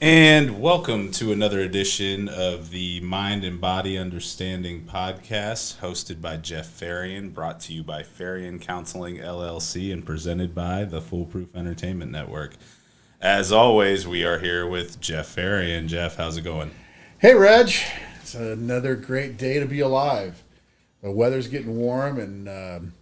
And welcome to another edition of the Mind and Body Understanding podcast, hosted by Jeff Pharion, brought to you by Pharion Counseling LLC, and presented by the Foolproof Entertainment Network. As always, we are here with Jeff Pharion. Jeff, how's it going? Hey, Reg. It's another great day to be alive. The weather's getting warm, and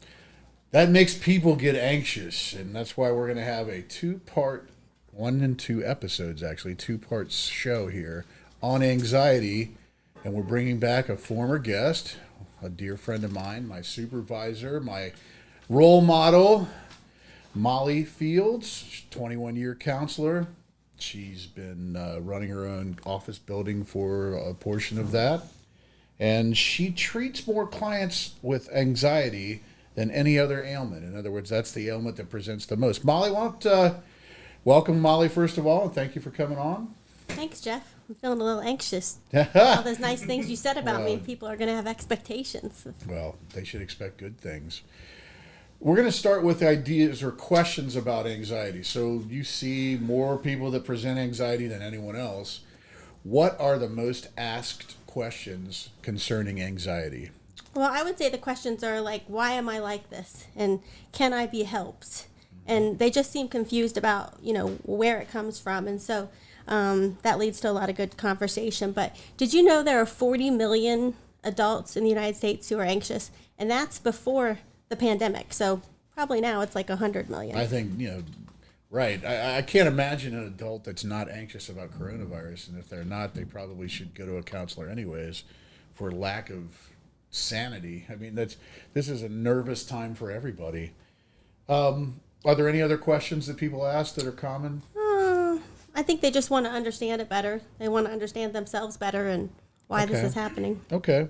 that makes people get anxious, and that's why we're going to have a two-part, one and two episodes actually, two-part show here on anxiety, and we're bringing back a former guest, a dear friend of mine, my supervisor, my role model, Molly Fields, 21-year counselor. She's been running her own office building for a portion of that, and she treats more clients with anxiety than any other ailment. In other words, that's the ailment that presents the most. Molly, welcome, Molly, first of all, and thank you for coming on. Thanks, Jeff. I'm feeling a little anxious. All those nice things you said about me, people are going to have expectations. Well, they should expect good things. We're going to start with ideas or questions about anxiety. So you see more people that present anxiety than anyone else. What are the most asked questions concerning anxiety? Well, I would say the questions are like, why am I like this? And can I be helped? And they just seem confused about, where it comes from. And so that leads to a lot of good conversation. But did you know there are 40 million adults in the United States who are anxious? And that's before the pandemic. So probably now it's like 100 million. I think, right. I can't imagine an adult that's not anxious about coronavirus. And if they're not, they probably should go to a counselor anyways for lack of sanity. I mean, this is a nervous time for everybody. Are there any other questions that people ask that are common? I think they just want to understand it better. They want to understand themselves better and why this is happening. Okay.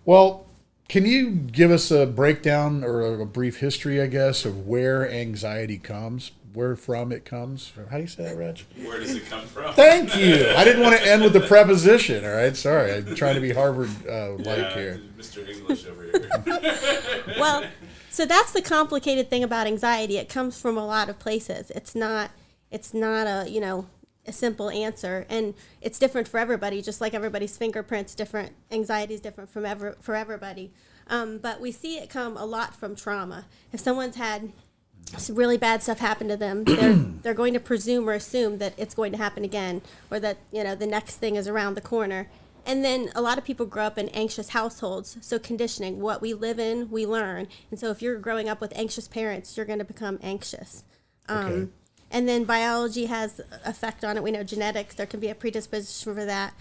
Well, can you give us a breakdown or a brief history, I guess, of where anxiety comes, where from it comes? How do you say that, Reg? Where does it come from? Thank you. I didn't want to end with the preposition, all right? Sorry. I'm trying to be Harvard-like here. Mr. English over here. Well, so that's the complicated thing about anxiety. It comes from a lot of places. It's not a simple answer, and it's different for everybody. Just like everybody's fingerprints different, anxiety is different for everybody. But we see it come a lot from trauma. If someone's had some really bad stuff happen to them, they're going to presume or assume that it's going to happen again, or that the next thing is around the corner. And then a lot of people grow up in anxious households. So conditioning, what we live in, we learn. And so if you're growing up with anxious parents, you're going to become anxious. Okay. And then biology has effect on it. We know genetics, there can be a predisposition for that.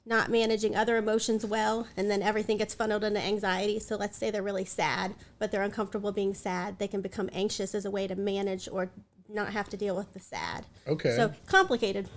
Not managing other emotions well, and then everything gets funneled into anxiety. So let's say they're really sad, but they're uncomfortable being sad. They can become anxious as a way to manage or not have to deal with the sad. Okay. So complicated.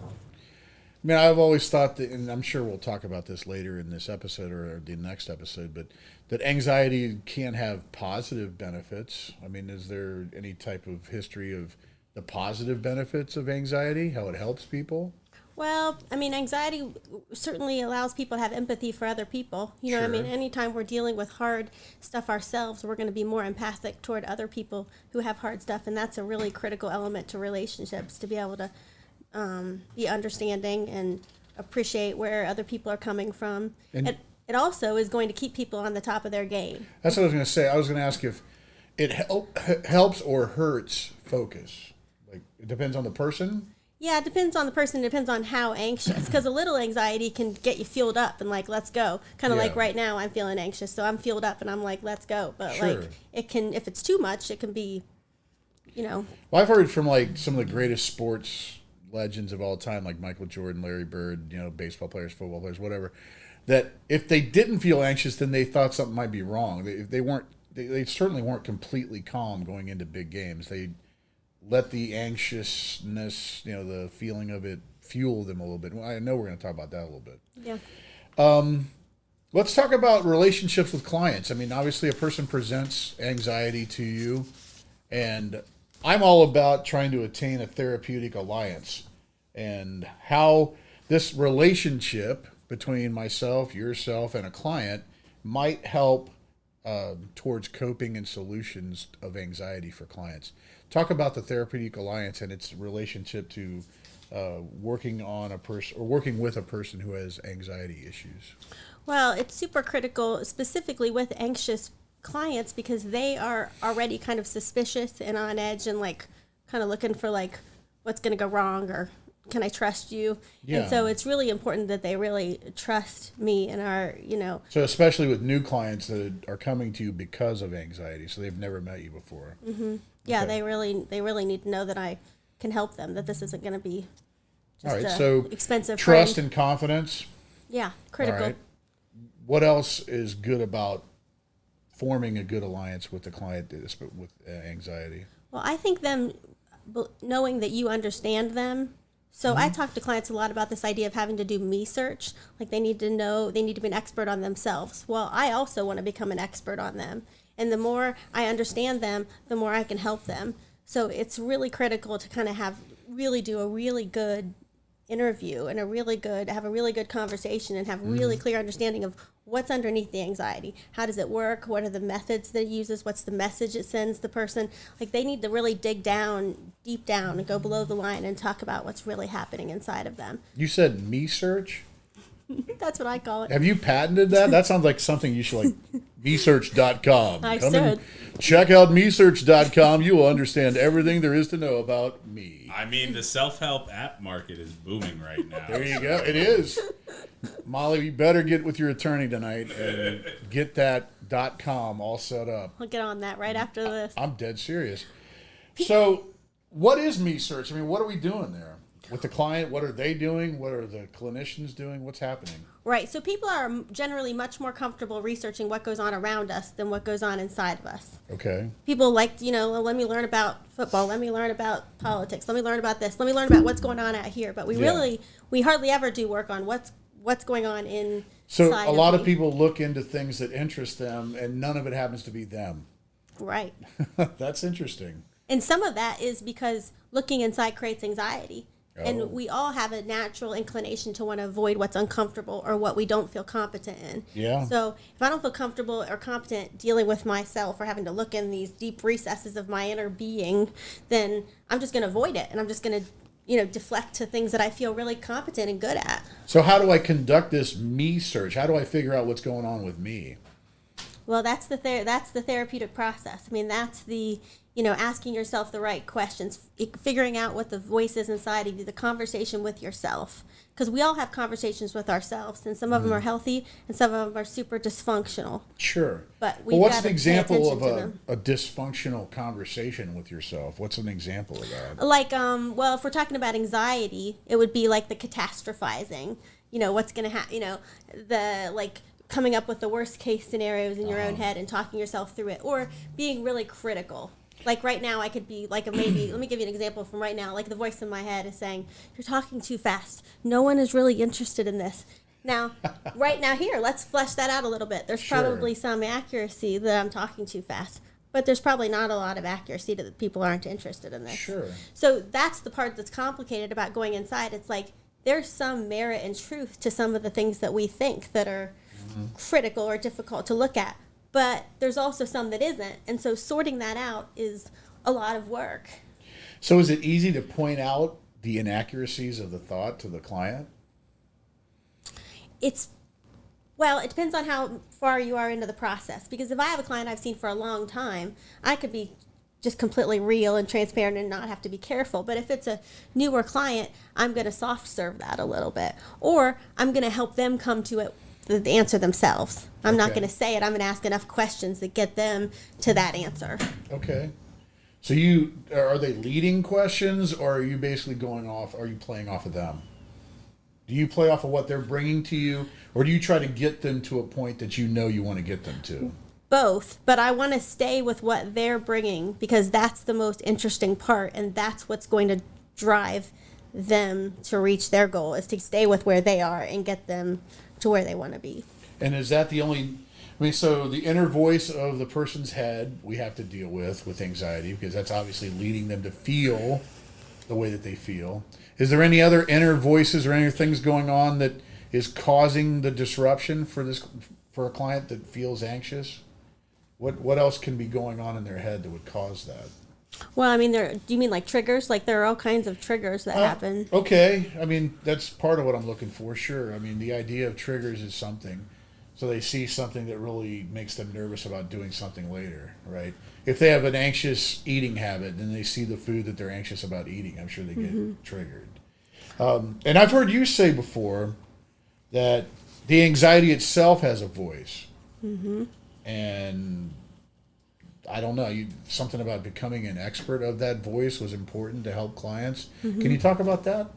I mean, I've always thought that, and I'm sure we'll talk about this later in this episode or the next episode, but that anxiety can have positive benefits. I mean, is there any type of history of the positive benefits of anxiety, how it helps people? Well, I mean, anxiety certainly allows people to have empathy for other people. You know what I mean? Anytime we're dealing with hard stuff ourselves, we're going to be more empathic toward other people who have hard stuff, and that's a really critical element to relationships, to be able to be understanding and appreciate where other people are coming from. And it also is going to keep people on the top of their game. That's what I was going to say. I was going to ask if it helps or hurts focus. Like, it depends on the person? Yeah, it depends on the person. It depends on how anxious. Because a little anxiety can get you fueled up and like, let's go. Kind of like right now, I'm feeling anxious, so I'm fueled up and I'm like, let's go. But like, it can, if it's too much, it can be, Well, I've heard from like some of the greatest sports legends of all time, like Michael Jordan, Larry Bird, baseball players, football players, whatever, that if they didn't feel anxious, then they thought something might be wrong. They certainly weren't completely calm going into big games. They let the anxiousness, the feeling of it fuel them a little bit. Well, I know we're going to talk about that a little bit. Yeah. Let's talk about relationships with clients. I mean, obviously a person presents anxiety to you, and I'm all about trying to attain a therapeutic alliance and how this relationship between myself, yourself, and a client might help towards coping and solutions of anxiety for clients. Talk about the Therapeutic Alliance and its relationship to working on a person or working with a person who has anxiety issues. Well, it's super critical, specifically with anxious clients, because they are already kind of suspicious and on edge and like kind of looking for like what's going to go wrong or can I trust you? Yeah. And so it's really important that they really trust me and are, So especially with new clients that are coming to you because of anxiety, so they've never met you before. yeah, Okay. they really need to know that I can help them, that this isn't going to be All just right, a so expensive trust friend. and confidence. Yeah, All critical. right. What else is good about forming a good alliance with the client with anxiety? Well, I think knowing that you understand them. So I talk to clients a lot about this idea of having to do me search. Like they need to be an expert on themselves. Well, I also want to become an expert on them. And the more I understand them, the more I can help them. So it's really critical to kind of do a really good interview and have a really good conversation and have really clear understanding of what's underneath the anxiety. How does it work? What are the methods that it uses? What's the message it sends the person? Like they need to really dig deep down and go below the line and talk about what's really happening inside of them. You said me search? That's what I call it. Have you patented that? That sounds like something you should like mesearch.com. I Come should. and check out mesearch.com. You will understand everything there is to know about me. I mean, the self-help app market is booming right now. There you go. It is. Molly, you better get with your attorney tonight and get that .com all set up. I'll get on that right after this. I'm dead serious. So, what is mesearch? I mean, what are we doing there? With the client, what are they doing? What are the clinicians doing? What's happening? Right. So people are generally much more comfortable researching what goes on around us than what goes on inside of us. Okay. People like, let me learn about football. Let me learn about politics. Let me learn about this. Let me learn about what's going on out here. But we hardly ever do work on what's going on inside. So a lot of me. people look into things that interest them, and none of it happens to be them. Right. That's interesting. And some of that is because looking inside creates anxiety. Oh. And we all have a natural inclination to want to avoid what's uncomfortable or what we don't feel competent in. Yeah. So if I don't feel comfortable or competent dealing with myself or having to look in these deep recesses of my inner being, then I'm just going to avoid it. And I'm just going to, deflect to things that I feel really competent and good at. So how do I conduct this me search? How do I figure out what's going on with me? Well, that's the therapeutic process. I mean, that's the asking yourself the right questions, figuring out what the voice is inside of you, the conversation with yourself. Because we all have conversations with ourselves, and some of them are healthy, and some of them are super dysfunctional. Sure. But Well, what's gotta an pay example attention of to them. a dysfunctional conversation with yourself? What's an example of that? Like, well, if we're talking about anxiety, it would be like the catastrophizing. What's going to happen, coming up with the worst case scenarios in your own head and talking yourself through it, or being really critical. Like right now, I could be like maybe, let me give you an example from right now. Like the voice in my head is saying, you're talking too fast. No one is really interested in this. Now, right now here, let's flesh that out a little bit. There's Sure. probably some accuracy that I'm talking too fast, but there's probably not a lot of accuracy that people aren't interested in this. Sure. So that's the part that's complicated about going inside. It's like there's some merit and truth to some of the things that we think that are critical or difficult to look at. But there's also some that isn't. And so sorting that out is a lot of work. So is it easy to point out the inaccuracies of the thought to the client? It depends on how far you are into the process. Because if I have a client I've seen for a long time, I could be just completely real and transparent and not have to be careful. But if it's a newer client, I'm going to soft serve that a little bit. Or I'm going to help them come to it, the answer themselves. I'm not Okay. going to say it. I'm going to ask enough questions that get them to that answer. Okay. So are they leading questions, or are you basically are you playing off of them? Do you play off of what they're bringing to you, or do you try to get them to a point that you want to get them to? Both, but I want to stay with what they're bringing because that's the most interesting part, and that's what's going to drive them to reach their goal, is to stay with where they are and get them to where they want to be. And is that so the inner voice of the person's head we have to deal with anxiety, because that's obviously leading them to feel the way that they feel. Is there any other inner voices or any things going on that is causing the disruption for a client that feels anxious? What else can be going on in their head that would cause that? Well, I mean, do you mean like triggers? Like there are all kinds of triggers that happen. Okay, I mean that's part of what I'm looking for. Sure, I mean the idea of triggers is something. So they see something that really makes them nervous about doing something later, right? If they have an anxious eating habit, then they see the food that they're anxious about eating. I'm sure they get triggered. And I've heard you say before that the anxiety itself has a voice, and I don't know. Something about becoming an expert of that voice was important to help clients. Can you talk about that?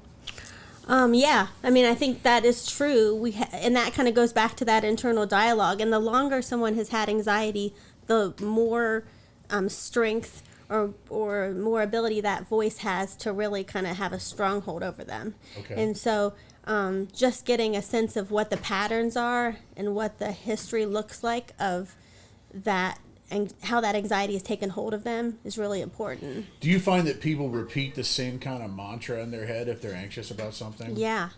Yeah, I mean, I think that is true. And that kind of goes back to that internal dialogue. And the longer someone has had anxiety, the more strength or more ability that voice has to really kind of have a stronghold over them. Okay. And so just getting a sense of what the patterns are and what the history looks like of that and how that anxiety has taken hold of them is really important. Do you find that people repeat the same kind of mantra in their head if they're anxious about something? Yeah.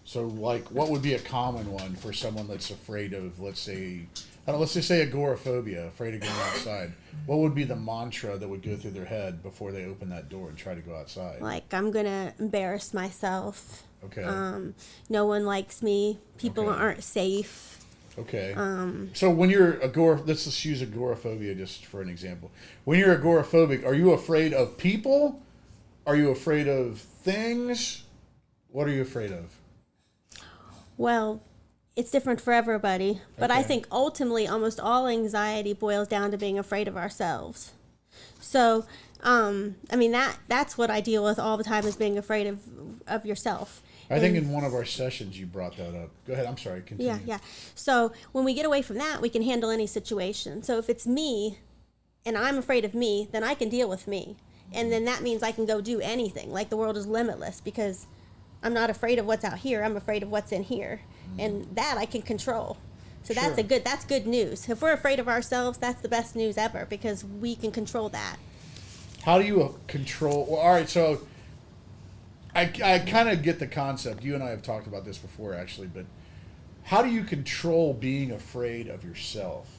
So, like, what would be a common one for someone that's afraid of, let's just say agoraphobia, afraid of going outside? What would be the mantra that would go through their head before they open that door and try to go outside? Like, I'm going to embarrass myself. Okay. No one likes me. People Okay. aren't safe. Okay. So when you're let's just use agoraphobia just for an example. When you're agoraphobic, are you afraid of people? Are you afraid of things? What are you afraid of? Well, it's different for everybody, but I Okay. think ultimately almost all anxiety boils down to being afraid of ourselves. So, I mean that's what I deal with all the time is being afraid of yourself. I think in one of our sessions you brought that up. Go ahead. I'm sorry. Continue. Yeah. So when we get away from that, we can handle any situation. So if it's me and I'm afraid of me, then I can deal with me. And then that means I can go do anything. Like the world is limitless because I'm not afraid of what's out here. I'm afraid of what's in here. And that I can control. So Sure. that's good news. If we're afraid of ourselves, that's the best news ever because we can control that. How do you control? Well, all right. So I kind of get the concept. You and I have talked about this before, actually. But how do you control being afraid of yourself?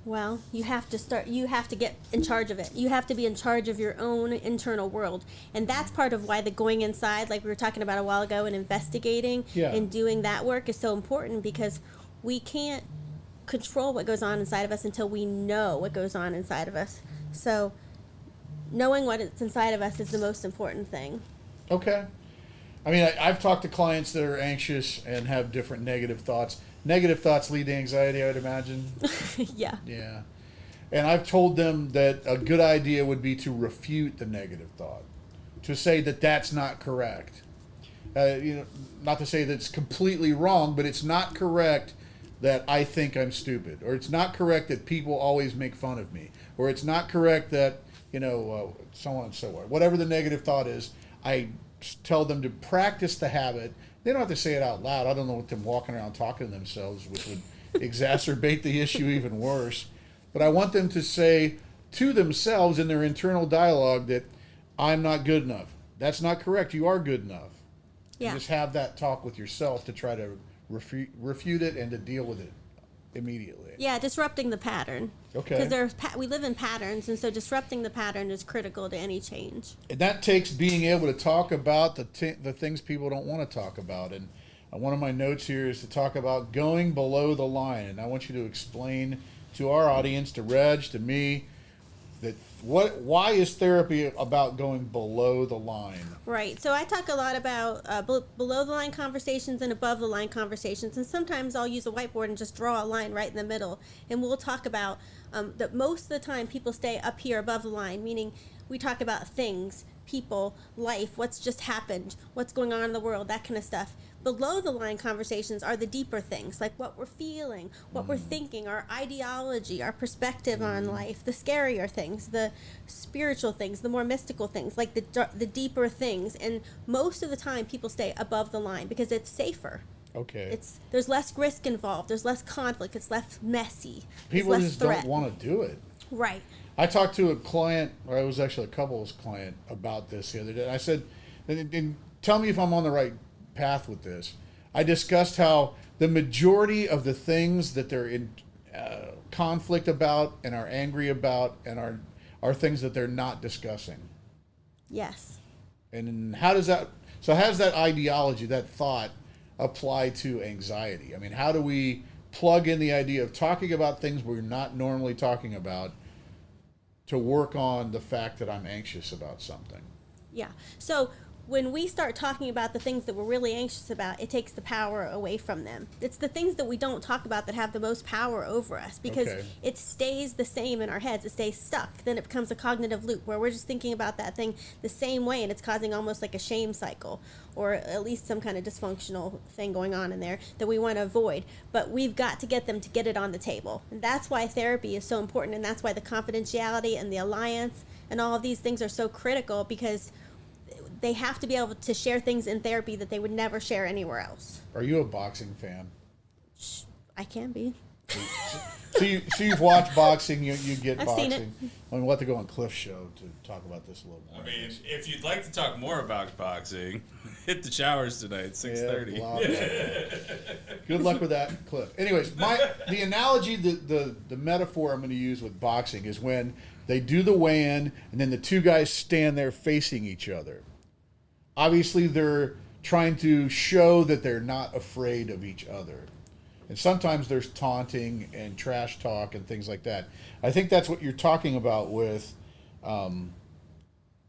Well, you have to get in charge of it. You have to be in charge of your own internal world. And that's part of why the going inside, like we were talking about a while ago, and investigating and doing that work is so important because we can't control what goes on inside of us until we know what goes on inside of us. So knowing what is inside of us is the most important thing. Okay. I mean, I've talked to clients that are anxious and have different negative thoughts. Negative thoughts lead to anxiety, I would imagine. Yeah. Yeah. And I've told them that a good idea would be to refute the negative thought, to say that that's not correct. Not to say that it's completely wrong, but it's not correct that I think I'm stupid, or it's not correct that people always make fun of me, or it's not correct that, so on and so on. Whatever the negative thought is, I tell them to practice the habit. They don't have to say it out loud. I don't know what them walking around talking to themselves, which would exacerbate the issue even worse. But I want them to say to themselves in their internal dialogue that I'm not good enough. That's not correct. You are good enough. Yeah. And just have that talk with yourself to try to refute it and to deal with it immediately. Yeah, disrupting the pattern. Okay. Because we live in patterns, and so disrupting the pattern is critical to any change. And that takes being able to talk about the things people don't want to talk about. And one of my notes here is to talk about going below the line. And I want you to explain to our audience, to Reg, to me, that why is therapy about going below the line? Right. So I talk a lot about below the line conversations and above the line conversations. And sometimes I'll use a whiteboard and just draw a line right in the middle. And we'll talk about that most of the time people stay up here above the line, meaning we talk about things, people, life, what's just happened, what's going on in the world, that kind of stuff. Below the line conversations are the deeper things, like what we're feeling, what we're thinking, our ideology, our perspective on life, the scarier things, the spiritual things, the more mystical things, like the deeper things. And most of the time people stay above the line because it's safer. Okay. There's less risk involved, there's less conflict, it's less messy. People less just threat. don't want to do it. Right. I talked to a client, or it was actually a couple's client, about this the other day. I said, and tell me if I'm on the right path with this. I discussed how the majority of the things that they're conflict about and are angry about and are things that they're not discussing. Yes. And how does that ideology, that thought, apply to anxiety? I mean, how do we plug in the idea of talking about things we're not normally talking about to work on the fact that I'm anxious about something? Yeah. So when we start talking about the things that we're really anxious about, it takes the power away from them. It's the things that we don't talk about that have the most power over us, because it stays the same in our heads. It stays stuck. Then it becomes a cognitive loop where we're just thinking about that thing the same way, and it's causing almost like a shame cycle, or at least some kind of dysfunctional thing going on in there that we want to avoid. But we've got to get them to get it on the table. And that's why therapy is so important, and that's why the confidentiality and the alliance and all of these things are so critical, because they have to be able to share things in therapy that they would never share anywhere else. Are you a boxing fan? I can be. So you've watched boxing, you get I've boxing. seen it. I mean, we'll have to go on Cliff's show to talk about this a little more. I mean, if you'd like to talk more about boxing, hit the showers tonight, 6:30. Good luck with that, Cliff. Anyways, the analogy, the metaphor I'm going to use with boxing is when they do the weigh-in and then the two guys stand there facing each other. Obviously, they're trying to show that they're not afraid of each other. And sometimes there's taunting and trash talk and things like that. I think that's what you're talking about with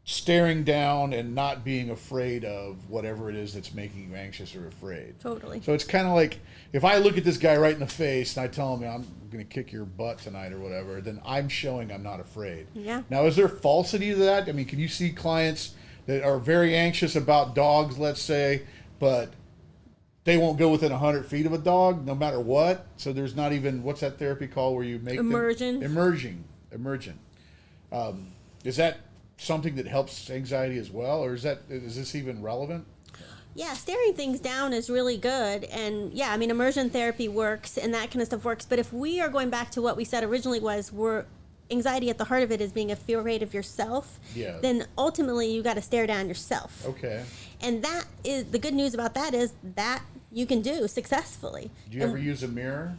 staring down and not being afraid of whatever it is that's making you anxious or afraid. Totally. So it's kind of like, if I look at this guy right in the face and I tell him I'm going to kick your butt tonight or whatever, then I'm showing I'm not afraid. Yeah. Now, is there falsity to that? I mean, can you see clients that are very anxious about dogs, let's say, but they won't go within 100 feet of a dog no matter what? So there's not even, what's that therapy called where you make Emergent. Emergent. Is that something that helps anxiety as well, or is this even relevant? Yeah, staring things down is really good. And yeah, I mean, immersion therapy works and that kind of stuff works. But if we are going back to what we said originally we're anxiety at the heart of it is being afraid of yourself, then ultimately you got to stare down yourself. Okay. And that is the good news about that is that you can do successfully. Do you ever use a mirror?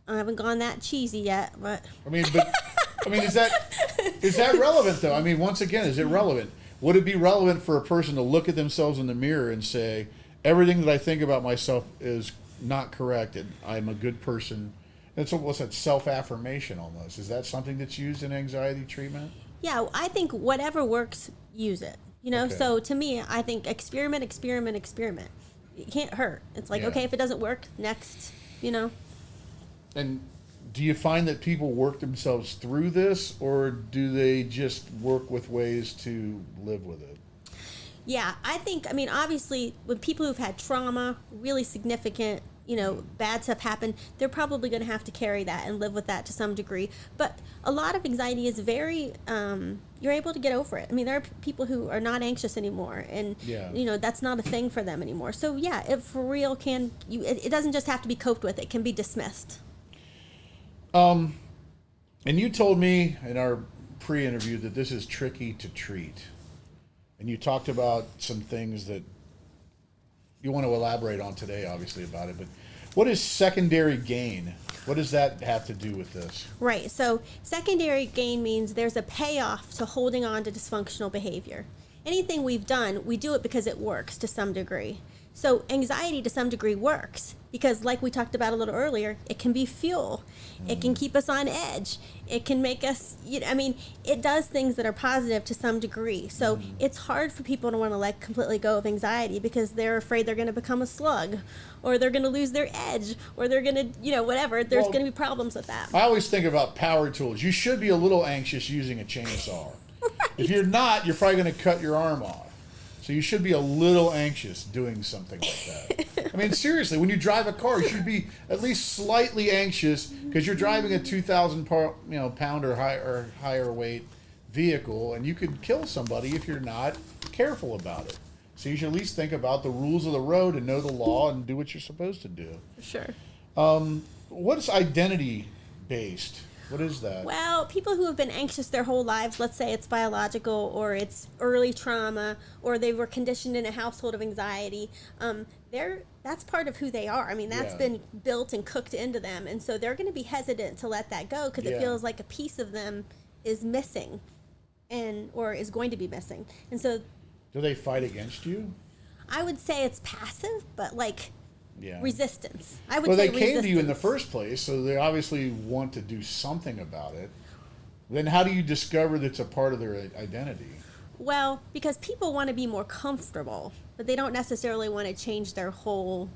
I haven't gone that cheesy yet, but I mean, is that relevant though? I mean, once again, is it relevant? Would it be relevant for a person to look at themselves in the mirror and say, everything that I think about myself is not correct and I'm a good person? It's what's that, self-affirmation almost. Is that something that's used in anxiety treatment? Yeah, I think whatever works, use it. You know, so to me, I think experiment. It can't hurt. It's like, okay, if it doesn't work, next, you know. And do you find that people work themselves through this, or do they just work with ways to live with it? Yeah, I think, I mean, obviously, with people who've had trauma, really significant, you know, bad stuff happen, they're probably going to have to carry that and live with that to some degree. But a lot of anxiety is very, you're able to get over it. I mean, there are people who are not anxious anymore, and, you know, that's not a thing for them anymore. So, yeah, it for real it doesn't just have to be coped with, it can be dismissed. And you told me in our pre-interview that this is tricky to treat. And you talked about some things that you want to elaborate on today, obviously, about it. But what is secondary gain? What does that have to do with this? Right. So secondary gain means there's a payoff to holding on to dysfunctional behavior. Anything we've done, we do it because it works to some degree. So anxiety to some degree works because, like we talked about a little earlier, it can be fuel. It can keep us on edge. It can make us, you know, I mean, it does things that are positive to some degree. So it's hard for people to want to let completely go of anxiety because they're afraid they're going to become a slug, or they're going to lose their edge, or they're going to, you know, whatever. There's going to be problems with that. I always think about power tools. You should be a little anxious using a chainsaw. Right. If you're not, you're probably going to cut your arm off. So you should be a little anxious doing something like that. I mean, seriously, when you drive a car, you should be at least slightly anxious because you're driving a 2,000 pound or higher weight vehicle, and you could kill somebody if you're not careful about it. So you should at least think about the rules of the road and know the law and do what you're supposed to do. Sure. What's identity based? What is that? Well, people who have been anxious their whole lives, let's say it's biological or it's early trauma or they were conditioned in a household of anxiety, that's part of who they are. I mean, that's been built and cooked into them, and so they're going to be hesitant to let that go because it feels like a piece of them is missing, or is going to be missing. And so, do they fight against you? I would say it's passive, but like resistance. I would well, say they came to you in the resistance. first place, so they obviously want to do something about it. Then how do you discover that's a part of their identity? Well, because people want to be more comfortable, but they don't necessarily want to change their whole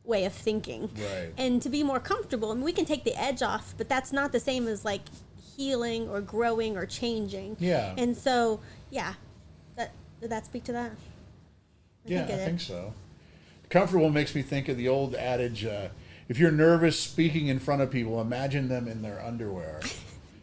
way of thinking. Right. And to be more comfortable, I mean, we can take the edge off, but that's not the same as like healing or growing or changing. Yeah. And so, did that speak to that? I think so. Comfortable makes me think of the old adage, if you're nervous speaking in front of people, imagine them in their underwear.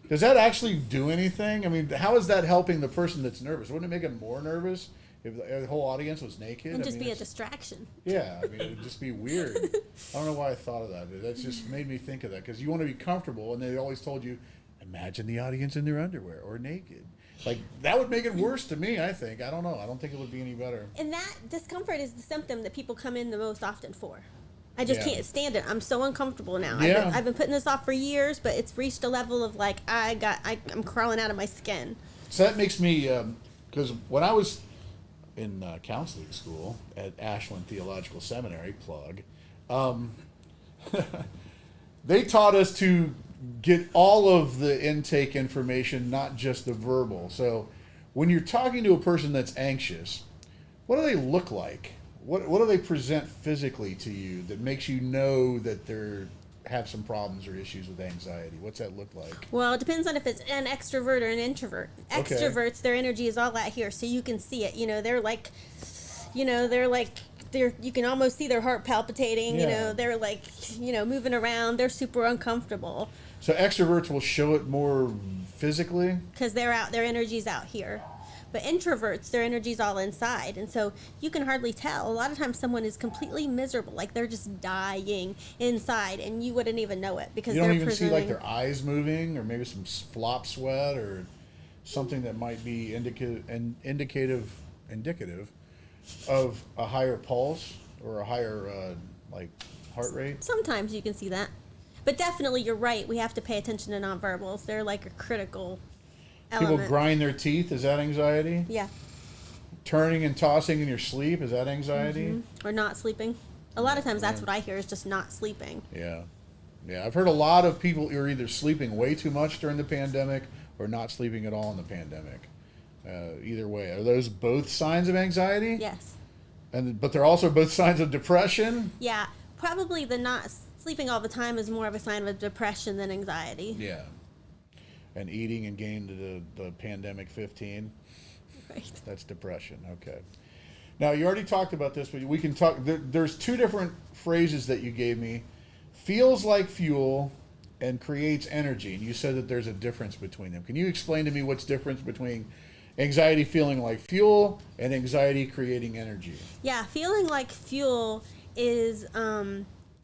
Does that actually do anything? I mean, how is that helping the person that's nervous? Wouldn't it make them more nervous if the whole audience was naked? And just be a distraction. Yeah, I mean, it would just be weird. I don't know why I thought of that. That just made me think of that because you want to be comfortable, and they always told you, imagine the audience in their underwear or naked. Like, that would make it worse to me, I think. I don't know. I don't think it would be any better. And that discomfort is the symptom that people come in the most often for. I just can't stand it. I'm so uncomfortable now. Yeah. I've been putting this off for years, but it's reached a level of like I'm crawling out of my skin. So that makes me, because when I was in counseling school at Ashland Theological Seminary, they taught us to get all of the intake information, not just the verbal. So when you're talking to a person that's anxious, what do they look like? What do they present physically to you that makes you know that they have some problems or issues with anxiety? What's that look like? Well, it depends on if it's an extrovert or an introvert. Okay. Extroverts, their energy is all out here, so you can see it. They're like, you can almost see their heart palpitating. Yeah. They're like, moving around. They're super uncomfortable So extroverts will show it more physically? because their energy's out here. But introverts, their energy's all inside, and so you can hardly tell. A lot of times someone is completely miserable, like they're just dying inside, and you wouldn't even know it because You don't they're even see presenting... like their eyes moving or maybe some flop sweat or something that might be indicative of a higher pulse or a higher like heart rate. Sometimes you can see that. But definitely you're right. We have to pay attention to nonverbals. They're like a critical element. People grind their teeth. Is that anxiety? Yeah. Turning and tossing in your sleep. Is that anxiety? Mm-hmm. Or not sleeping. A lot of times that's what I hear is just not sleeping. Yeah. Yeah. I've heard a lot of people are either sleeping way too much during the pandemic or not sleeping at all in the pandemic. Either way. Are those both signs of anxiety? Yes. But they're also both signs of depression? Yeah. Probably the not sleeping all the time is more of a sign of depression than anxiety. Yeah. And eating and gaining the pandemic 15. Right. That's depression. Okay. Now, you already talked about this, but we can talk. There's two different phrases that you gave me. Feels like fuel and creates energy. And you said that there's a difference between them. Can you explain to me what's the difference between anxiety feeling like fuel and anxiety creating energy? Yeah. Feeling like fuel is...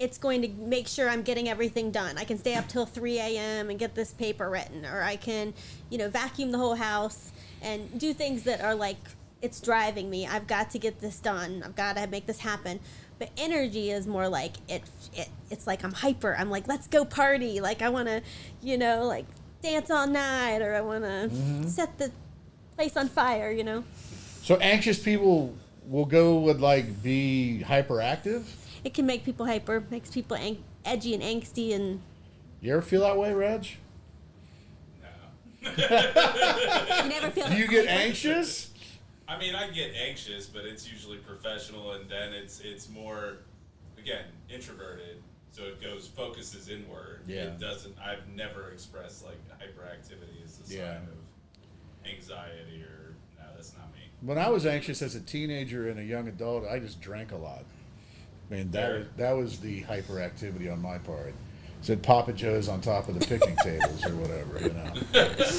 it's going to make sure I'm getting everything done. I can stay up till 3 a.m. and get this paper written, or I can, vacuum the whole house and do things that are like, it's driving me. I've got to get this done. I've got to make this happen. But energy is more like, it's like I'm hyper. I'm like, let's go party. Like I want to, like dance all night, or I want to set the place on fire, So anxious people will go with like be hyperactive? It can make people hyper, makes people edgy and angsty, and... You ever feel that way, Reg? No. You never feel... Do you get anxious? I mean, I get anxious, but it's usually professional, and then it's more, again, introverted. So it focuses inward. Yeah. It doesn't. I've never expressed like hyperactivity as a sign of anxiety or no, that's not me. When I was anxious as a teenager and a young adult, I just drank a lot. I mean, that was the hyperactivity on my part. Said Papa Joe's on top of the picnic tables or whatever,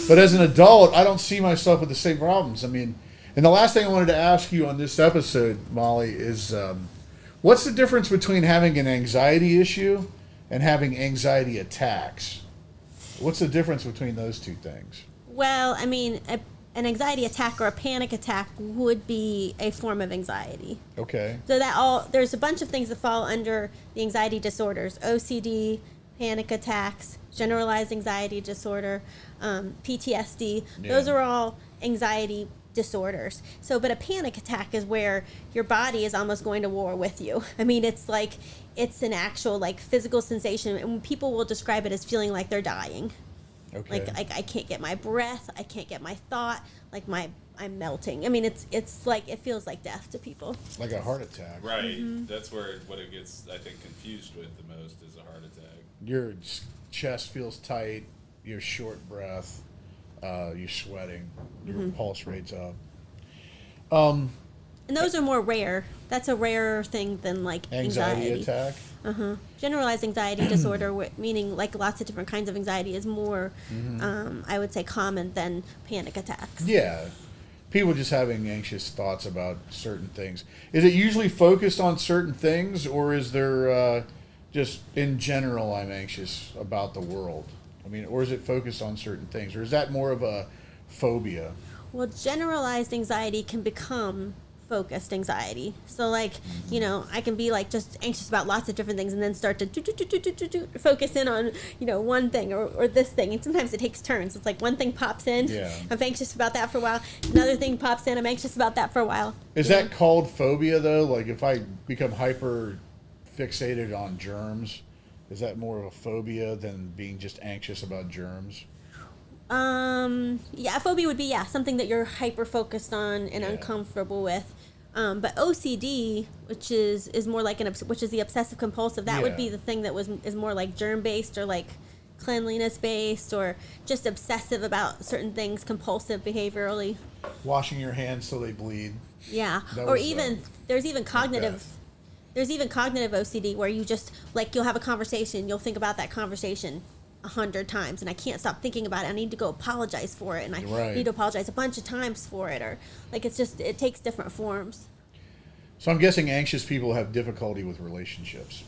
But as an adult, I don't see myself with the same problems. I mean, and the last thing I wanted to ask you on this episode, Molly, is what's the difference between having an anxiety issue and having anxiety attacks? What's the difference between those two things? Well, I mean, an anxiety attack or a panic attack would be a form of anxiety. Okay. So there's a bunch of things that fall under the anxiety disorders: OCD, panic attacks, generalized anxiety disorder, PTSD. Yeah. Those are all anxiety disorders. So, but a panic attack is where your body is almost going to war with you. I mean, it's an actual like physical sensation, and people will describe it as feeling like they're dying. Okay. Like I can't get my breath, I can't get my thought, I'm melting. I mean, it's like it feels like death to people. Like a heart attack. Right. That's what it gets, I think, confused with the most is a heart attack. Your chest feels tight, you're short breath, you're sweating, your pulse rate's up. And those are more rare. That's a rarer thing than like Anxiety attack? Generalized anxiety disorder, meaning like lots of different kinds of anxiety, is more, I would say, common than panic attacks. Yeah. People just having anxious thoughts about certain things. Is it usually focused on certain things, or is there just in general I'm anxious about the world? I mean, or is it focused on certain things? Or is that more of a phobia? Well, generalized anxiety can become focused anxiety. So like, I can be like just anxious about lots of different things and then start to focus in on, one thing or this thing. And sometimes it takes turns. It's like one thing pops in. Yeah. I'm anxious about that for a while. Another thing pops in. I'm anxious about that for a while. Is that called phobia, though? Like if I become hyper fixated on germs, is that more of a phobia than being just anxious about germs? Yeah, phobia would be, something that you're hyper focused on and uncomfortable with. But OCD, which is more like which is the obsessive compulsive, that would be the thing that is more like germ based or like cleanliness based or just obsessive about certain things, compulsive behaviorally. Washing your hands so they bleed. Yeah, That or was, even there's even cognitive. death. There's even cognitive OCD where you just like you'll have a conversation, you'll think about that conversation 100 times, and I can't stop thinking about it. I need to go apologize for it, and I need to apologize a bunch of times for it, or like it takes different forms. So I'm guessing anxious people have difficulty with relationships.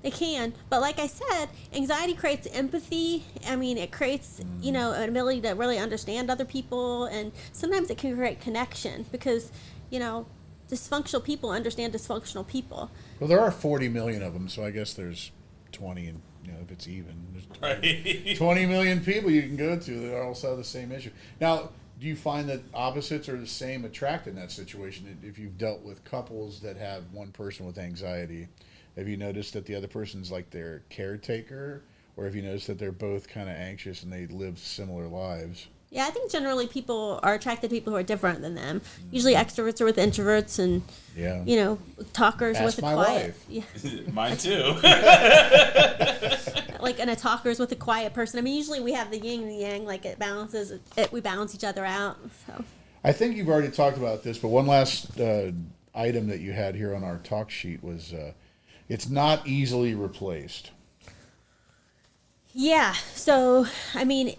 They can, but like I said, anxiety creates empathy. I mean, it creates an ability to really understand other people, and sometimes it can create connection because dysfunctional people understand dysfunctional people. Well, there are 40 million of them, so I guess there's 20, and if it's even, there's 20 million people you can go to that also have the same issue. Now, do you find that opposites are the same attract in that situation? If you've dealt with couples that have one person with anxiety, have you noticed that the other person's like their caretaker, or have you noticed that they're both kind of anxious and they live similar lives? Yeah, I think generally people are attracted to people who are different than them. Usually extroverts are with introverts and, talkers Ask with the my quiet. wife. Yeah. Mine too. And a talker's with a quiet person. I mean, usually we have the yin and the yang, like we balance each other out. So I think you've already talked about this, but one last item that you had here on our talk sheet was it's not easily replaced. Yeah. So, I mean,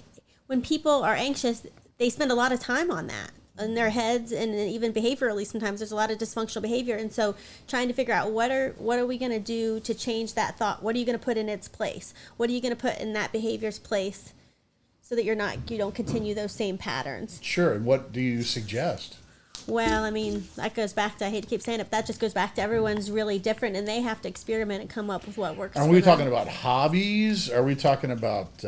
when people are anxious, they spend a lot of time on that in their heads, and even behaviorally sometimes there's a lot of dysfunctional behavior. And so trying to figure out what are we going to do to change that thought? What are you going to put in its place? What are you going to put in that behavior's place so that you don't continue those same patterns? Sure. And what do you suggest? Well, I mean, that goes back to, I hate to keep saying it, but that just goes back to everyone's really different, and they have to experiment and come up with what works Are for we them. talking about hobbies? Are we talking about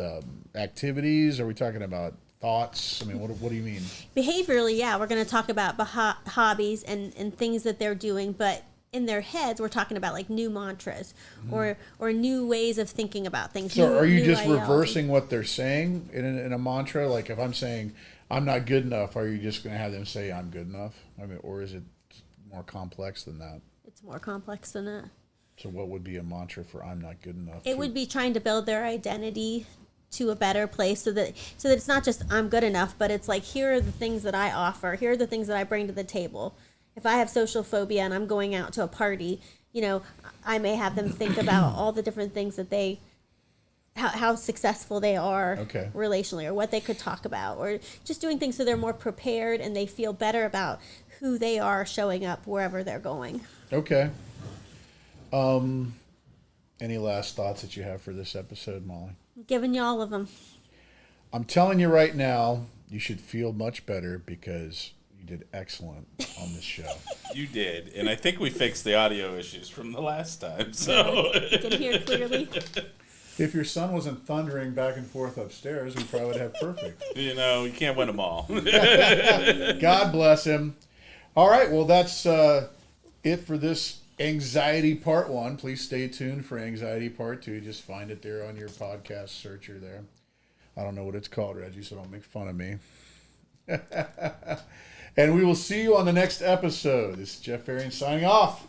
activities? Are we talking about thoughts? I mean, what do you mean? Behaviorally, yeah, we're going to talk about hobbies and things that they're doing, but in their heads, we're talking about like new mantras or new ways of thinking about things. So are you new just ideology. reversing what they're saying in a mantra? Like if I'm saying I'm not good enough, are you just going to have them say I'm good enough? I mean, or is it more complex than that? It's more complex than that. So what would be a mantra for I'm not good enough? It would be trying to build their identity to a better place so that it's not just I'm good enough, but it's like, here are the things that I offer. Here are the things that I bring to the table. If I have social phobia and I'm going out to a party, I may have them think about all the different things that how successful they are relationally, or what they could talk about, or just doing things so they're more prepared and they feel better about who they are showing up wherever they're going. Okay. Any last thoughts that you have for this episode, Molly? I'm giving you all of them. I'm telling you right now, you should feel much better because you did excellent on this show. You did, and I think we fixed the audio issues from the last time. So You can hear clearly. If your son wasn't thundering back and forth upstairs, we probably would have perfect. you can't win them all. God bless him. All right, well, that's it for this Anxiety Part 1. Please stay tuned for Anxiety Part 2. Just find it there on your podcast searcher there. I don't know what it's called, Reggie, so don't make fun of me. And we will see you on the next episode. This is Jeff Pharion signing off.